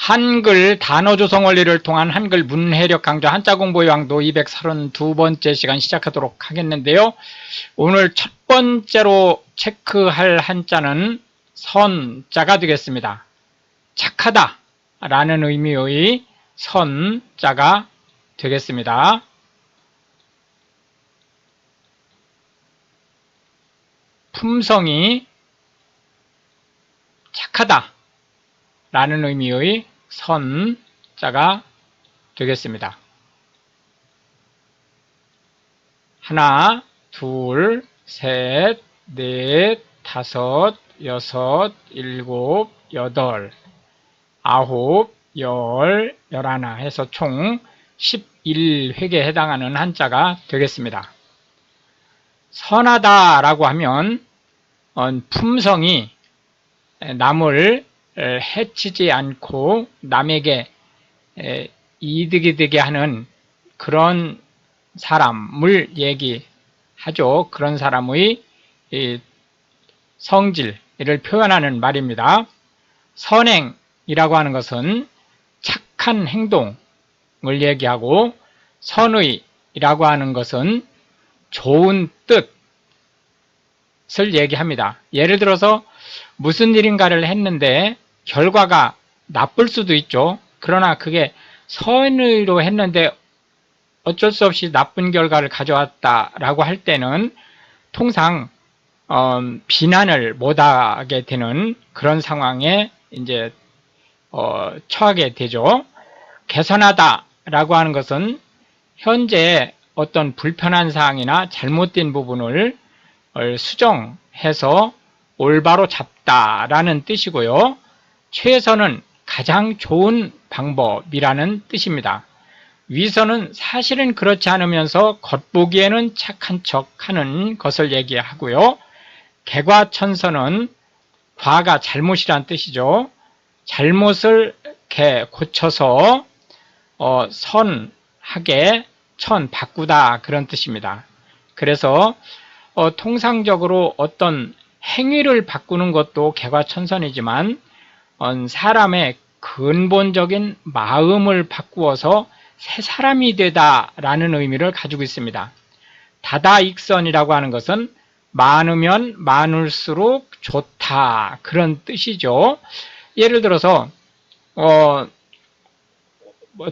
한글 단어 조성 원리를 통한 한글 문해력 강좌 한자 공부 요강도 232번째 시간 시작하도록 하겠는데요. 오늘 첫 번째로 체크할 한자는 선자가 되겠습니다. 착하다 라는 의미의 선자가 되겠습니다. 품성이 착하다 라는 의미의 선자가 되겠습니다. 하나, 둘, 셋, 넷, 다섯, 여섯, 일곱, 여덟, 아홉, 열, 열하나 해서 총 11획에 해당하는 한자가 되겠습니다. 선하다 라고 하면 품성이 남을 해치지 않고 남에게 이득이 되게 하는 그런 사람을 얘기하죠. 그런 사람의 성질을 표현하는 말입니다. 선행이라고 하는 것은 착한 행동을 얘기하고 선의라고 하는 것은 좋은 뜻을 얘기합니다. 예를 들어서 무슨 일인가를 했는데 결과가 나쁠 수도 있죠. 그러나 그게 선의로 했는데 어쩔 수 없이 나쁜 결과를 가져왔다라고 할 때는 통상 비난을 못하게 되는 그런 상황에 이제 처하게 되죠. 개선하다라고 하는 것은 현재 어떤 불편한 사항이나 잘못된 부분을 수정해서 올바로 잡다라는 뜻이고요. 최선은 가장 좋은 방법이라는 뜻입니다. 위선은 사실은 그렇지 않으면서 겉보기에는 착한 척하는 것을 얘기하고요. 개과천선은 과가 잘못이란 뜻이죠. 잘못을 고쳐서 선하게 바꾸다 그런 뜻입니다. 그래서 통상적으로 어떤 행위를 바꾸는 것도 개과천선이지만 사람의 근본적인 마음을 바꾸어서 새 사람이 되다라는 의미를 가지고 있습니다. 다다익선이라고 하는 것은 많으면 많을수록 좋다 그런 뜻이죠. 예를 들어서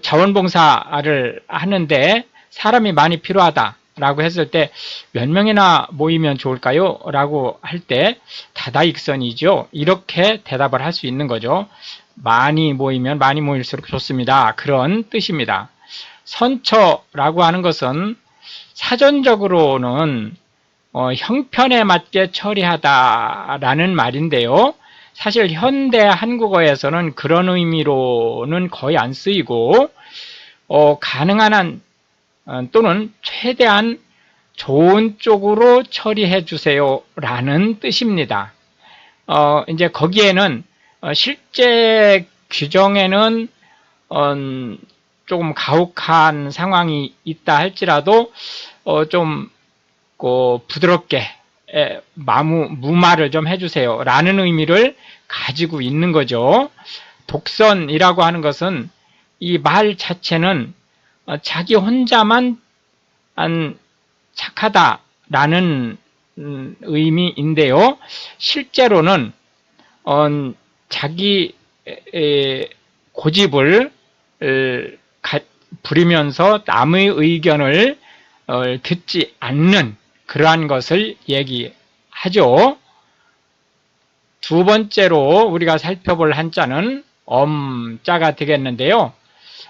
자원봉사를 하는데 사람이 많이 필요하다 라고 했을 때 몇 명이나 모이면 좋을까요? 라고 할 때 다다익선이죠. 이렇게 대답을 할 수 있는 거죠. 많이 모이면 많이 모일수록 좋습니다. 그런 뜻입니다. 선처라고 하는 것은 사전적으로는 형편에 맞게 처리하다라는 말인데요. 사실 현대 한국어에서는 그런 의미로는 거의 안 쓰이고 가능한 한 또는 최대한 좋은 쪽으로 처리해 주세요 라는 뜻입니다. 이제 거기에는 실제 규정에는 조금 가혹한 상황이 있다 할지라도 좀 부드럽게 무마를 좀 해주세요 라는 의미를 가지고 있는 거죠. 독선이라고 하는 것은 이 말 자체는 자기 혼자만 착하다라는 의미인데요. 실제로는 자기 고집을 부리면서 남의 의견을 듣지 않는 그러한 것을 얘기하죠. 두 번째로 우리가 살펴볼 한자는 엄자가 되겠는데요.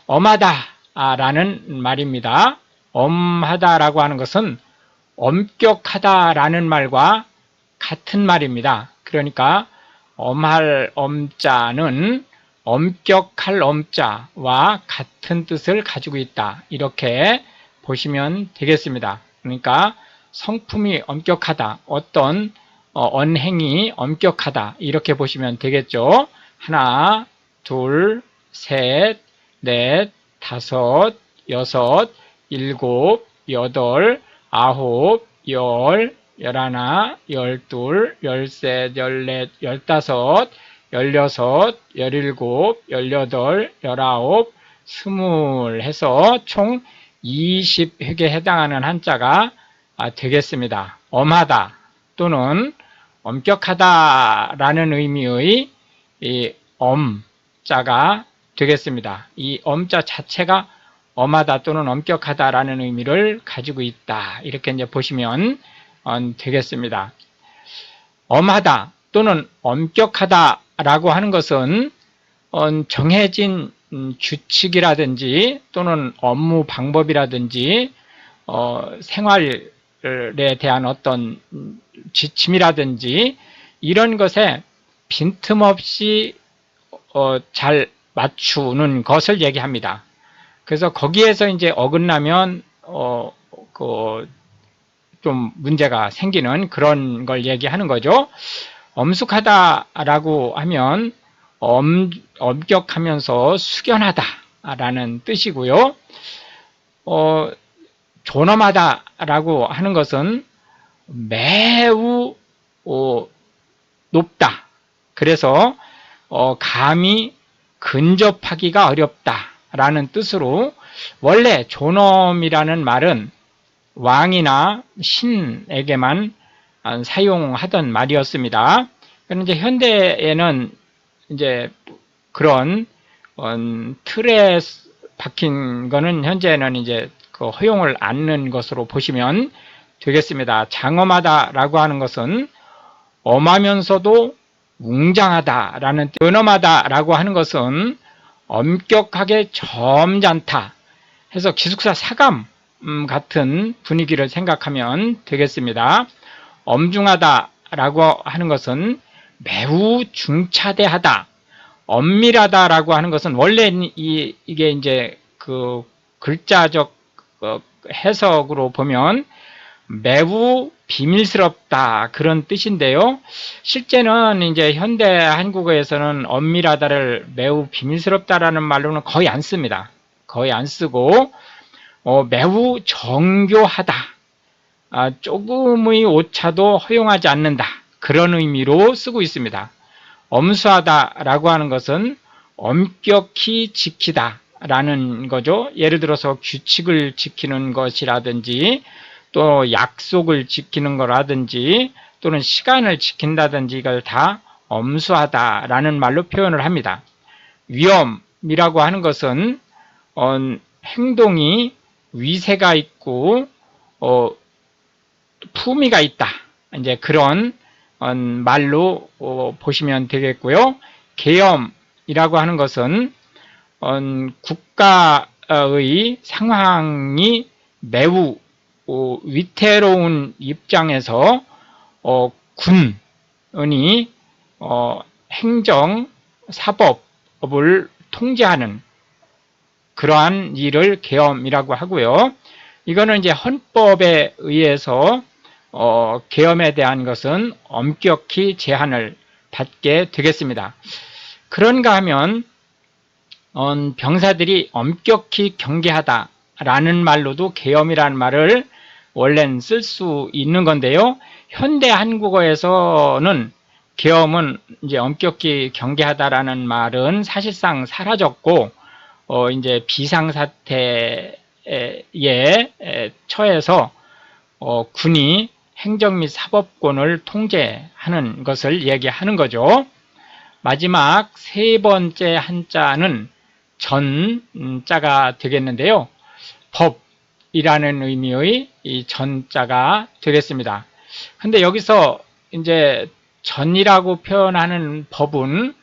엄하다라는 말입니다. 엄하다라고 하는 것은 엄격하다라는 말과 같은 말입니다. 그러니까 엄할 엄자는 엄격할 엄자와 같은 뜻을 가지고 있다. 이렇게 보시면 되겠습니다. 그러니까 성품이 엄격하다. 어떤 언행이 엄격하다. 이렇게 보시면 되겠죠. 하나, 둘, 셋, 넷, 다섯, 여섯, 일곱, 여덟, 아홉, 열, 열하나, 열둘, 열셋, 열넷, 열다섯, 16, 17, 18, 19, 20 해서 총 20획에 해당하는 한자가 되겠습니다. 엄하다 또는 엄격하다라는 의미의 이 엄자가 되겠습니다. 이 엄자 자체가 엄하다 또는 엄격하다라는 의미를 가지고 있다. 이렇게 이제 보시면 되겠습니다. 엄하다 또는 엄격하다라고 하는 것은 정해진 규칙이라든지 또는 업무 방법이라든지 생활에 대한 어떤 지침이라든지 이런 것에 빈틈없이 잘 맞추는 것을 얘기합니다. 그래서 거기에서 이제 어긋나면 좀 문제가 생기는 그런 걸 얘기하는 거죠. 엄숙하다라고 하면 엄격하면서 숙연하다라는 뜻이고요. 존엄하다라고 하는 것은 매우 높다. 그래서 감히 근접하기가 어렵다라는 뜻으로 원래 존엄이라는 말은 왕이나 신에게만 사용하던 말이었습니다. 그런데 현대에는 이제 그런 틀에 박힌 거는 현재는 이제 그 허용을 않는 것으로 보시면 되겠습니다. 장엄하다라고 하는 것은 엄하면서도 웅장하다라는 뜻, 근엄하다라고 하는 것은 엄격하게 점잖다 해서 기숙사 사감 같은 분위기를 생각하면 되겠습니다. 엄중하다라고 하는 것은 매우 중차대하다, 엄밀하다라고 하는 것은 원래 이게 이제 그 글자적 해석으로 보면 매우 비밀스럽다 그런 뜻인데요. 실제는 이제 현대 한국어에서는 엄밀하다를 매우 비밀스럽다라는 말로는 거의 안 씁니다. 거의 안 쓰고 매우 정교하다, 조금의 오차도 허용하지 않는다 그런 의미로 쓰고 있습니다. 엄수하다라고 하는 것은 엄격히 지키다 라는 거죠. 예를 들어서 규칙을 지키는 것이라든지 또 약속을 지키는 거라든지 또는 시간을 지킨다든지 이걸 다 엄수하다라는 말로 표현을 합니다. 위엄이라고 하는 것은 행동이 위세가 있고 품위가 있다. 이제 그런 말로 보시면 되겠고요. 계엄이라고 하는 것은 국가의 상황이 매우 위태로운 입장에서 군이 행정, 사법을 통제하는 그러한 일을 계엄이라고 하고요. 이거는 이제 헌법에 의해서 계엄에 대한 것은 엄격히 제한을 받게 되겠습니다. 그런가 하면 병사들이 엄격히 경계하다라는 말로도 계엄이라는 말을 원래는 쓸 수 있는 건데요. 현대 한국어에서는 계엄은 이제 엄격히 경계하다라는 말은 사실상 사라졌고 이제 비상사태에 처해서 군이 행정 및 사법권을 통제하는 것을 얘기하는 거죠. 마지막 세 번째 한자는 전자가 되겠는데요. 법이라는 의미의 이 전자가 되겠습니다. 근데 여기서 이제 전이라고 표현하는 법은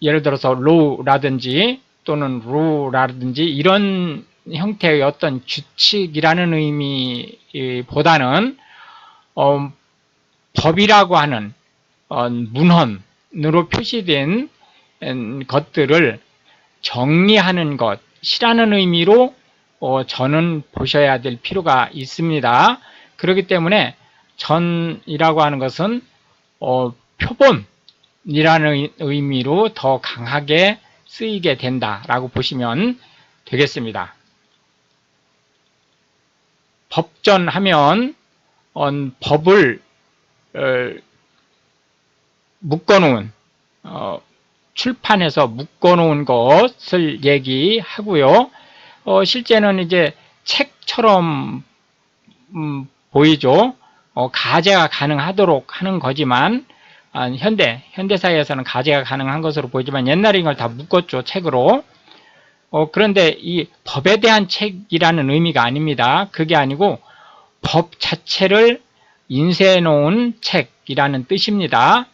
예를 들어서 law라든지 또는 rule라든지 이런 형태의 어떤 규칙이라는 의미보다는 법이라고 하는 문헌으로 표시된 것들을 정리하는 것이라는 의미로 전은 보셔야 될 필요가 있습니다. 그렇기 때문에 전이라고 하는 것은 표본이라는 의미로 더 강하게 쓰이게 된다라고 보시면 되겠습니다. 법전하면 법을 묶어놓은 출판해서 묶어놓은 것을 얘기하고요. 실제는 이제 책처럼 보이죠. 가제가 가능하도록 하는 거지만 현대사회에서는 가제가 가능한 것으로 보이지만 옛날에 이걸 다 묶었죠. 책으로. 그런데 이 법에 대한 책이라는 의미가 아닙니다. 그게 아니고 법 자체를 인쇄해 놓은 책이라는 뜻입니다.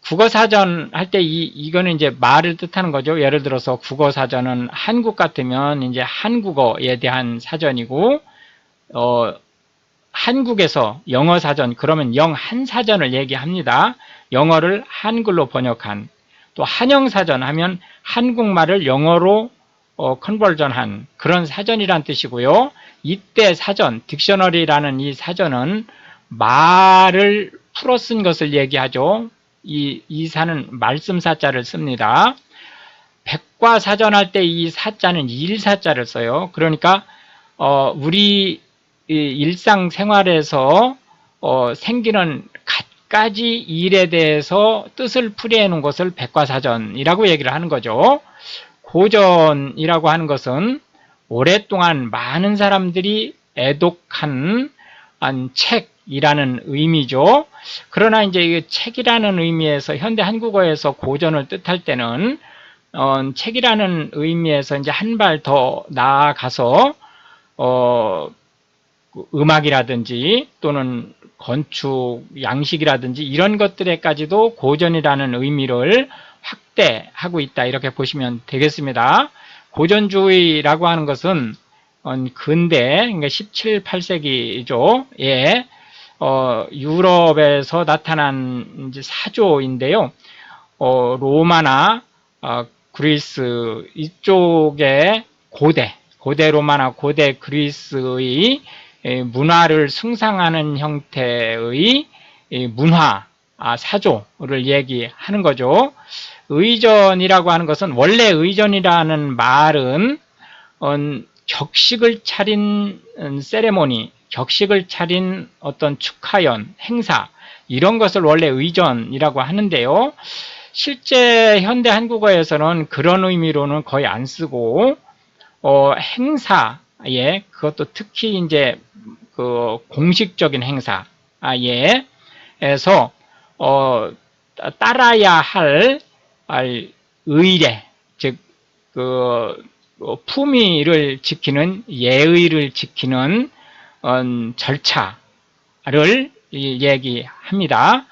국어사전 할 때 이거는 이제 말을 뜻하는 거죠. 예를 들어서 국어사전은 한국 같으면 이제 한국어에 대한 사전이고, 한국에서 영어사전, 그러면 영한사전을 얘기합니다. 영어를 한글로 번역한. 또 한영사전 하면 한국말을 영어로 컨버전한 그런 사전이란 뜻이고요. 이때 사전, 딕셔너리라는 이 사전은 말을 풀어 쓴 것을 얘기하죠. 이 사는 말씀사자를 씁니다. 백과사전 할 때 이 사자는 일사자를 써요. 그러니까 우리 일상생활에서 생기는 갖가지 일에 대해서 뜻을 풀이해 놓은 것을 백과사전이라고 얘기를 하는 거죠. 고전이라고 하는 것은 오랫동안 많은 사람들이 애독한 책이라는 의미죠. 그러나 이제 이 책이라는 의미에서 현대 한국어에서 고전을 뜻할 때는 책이라는 의미에서 이제 한 발 더 나아가서 음악이라든지 또는 건축, 양식이라든지 이런 것들에까지도 고전이라는 의미를 확대하고 있다, 이렇게 보시면 되겠습니다. 고전주의라고 하는 것은 근대, 그러니까 17, 8세기죠. 예, 유럽에서 나타난 이제 사조인데요. 로마나 그리스 이쪽의 고대 로마나 고대 그리스의 문화를 숭상하는 형태의 문화, 사조를 얘기하는 거죠. 의전이라고 하는 것은, 원래 의전이라는 말은 격식을 차린 세레모니, 격식을 차린 어떤 축하연, 행사, 이런 것을 원래 의전이라고 하는데요. 실제 현대 한국어에서는 그런 의미로는 거의 안 쓰고, 행사에, 그것도 특히 이제 그 공식적인 행사에 에서 따라야 할 의례, 즉 품위를 지키는, 예의를 지키는 절차를 얘기합니다.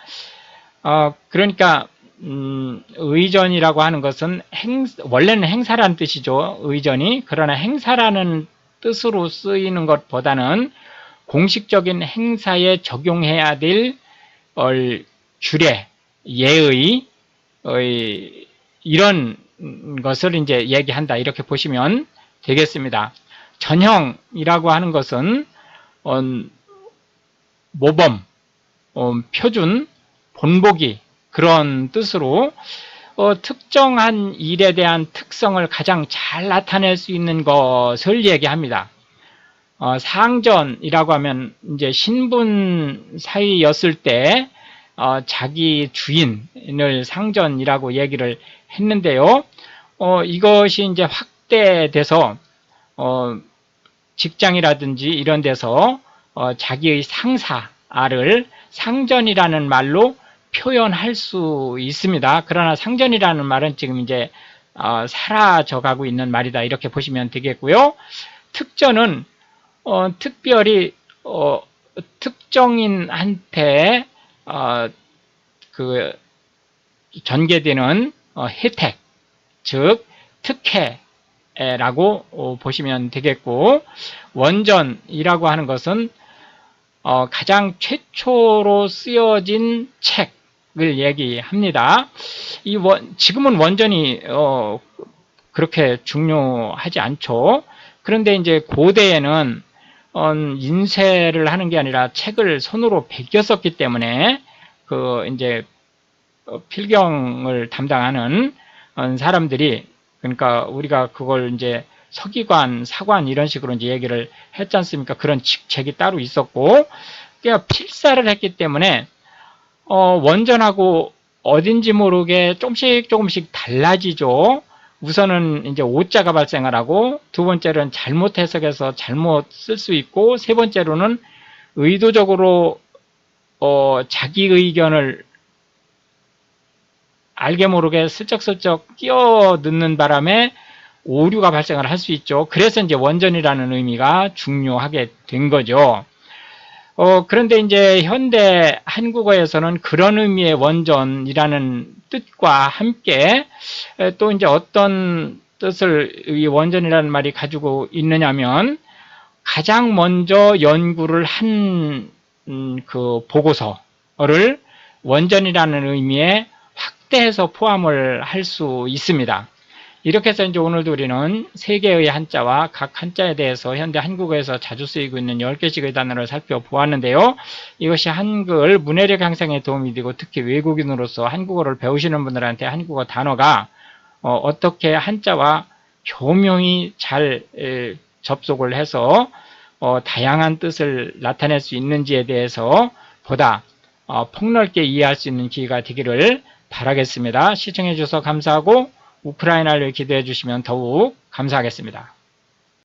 그러니까 의전이라고 하는 것은 원래는 행사라는 뜻이죠. 의전이. 그러나 행사라는 뜻으로 쓰이는 것보다는 공식적인 행사에 적용해야 될 규례, 예의, 이런 것을 이제 얘기한다, 이렇게 보시면 되겠습니다. 전형이라고 하는 것은 모범, 표준, 본보기, 그런 뜻으로 특정한 일에 대한 특성을 가장 잘 나타낼 수 있는 것을 얘기합니다. 상전이라고 하면 이제 신분 사이였을 때 자기 주인을 상전이라고 얘기를 했는데요. 이것이 이제 확대돼서 직장이라든지 이런 데서 자기의 상사를 상전이라는 말로 표현할 수 있습니다. 그러나 상전이라는 말은 지금 이제 사라져가고 있는 말이다, 이렇게 보시면 되겠고요. 특전은 특별히 특정인한테 그 전개되는 혜택, 즉 특혜라고 보시면 되겠고, 원전이라고 하는 것은 가장 최초로 쓰여진 책을 얘기합니다. 지금은 원전이 그렇게 중요하지 않죠. 그런데 이제 고대에는 인쇄를 하는 게 아니라 책을 손으로 베꼈었기 때문에 이제 필경을 담당하는 사람들이, 그러니까 우리가 그걸 이제 서기관, 사관 이런 식으로 이제 얘기를 했지 않습니까? 그런 직책이 따로 있었고, 그러니까 필사를 했기 때문에 원전하고 어딘지 모르게 조금씩 달라지죠. 우선은 이제 오자가 발생을 하고, 두 번째로는 잘못 해석해서 잘못 쓸 수 있고, 세 번째로는 의도적으로 자기 의견을 알게 모르게 슬쩍슬쩍 끼워 넣는 바람에 오류가 발생을 할 수 있죠. 그래서 이제 원전이라는 의미가 중요하게 된 거죠. 그런데 이제 현대 한국어에서는 그런 의미의 원전이라는 뜻과 함께 또 이제 어떤 뜻을 이 원전이라는 말이 가지고 있느냐면, 가장 먼저 연구를 한 그 보고서를 원전이라는 의미에 확대해서 포함을 할 수 있습니다. 이렇게 해서 이제 오늘도 우리는 세 개의 한자와 각 한자에 대해서 현대 한국어에서 자주 쓰이고 있는 10개씩의 단어를 살펴보았는데요. 이것이 한글 문해력 향상에 도움이 되고, 특히 외국인으로서 한국어를 배우시는 분들한테 한국어 단어가 어떻게 한자와 교묘히 잘 접속을 해서 다양한 뜻을 나타낼 수 있는지에 대해서 보다 폭넓게 이해할 수 있는 기회가 되기를 바라겠습니다. 시청해 주셔서 감사하고 우크라이나를 기도해 주시면 더욱 감사하겠습니다.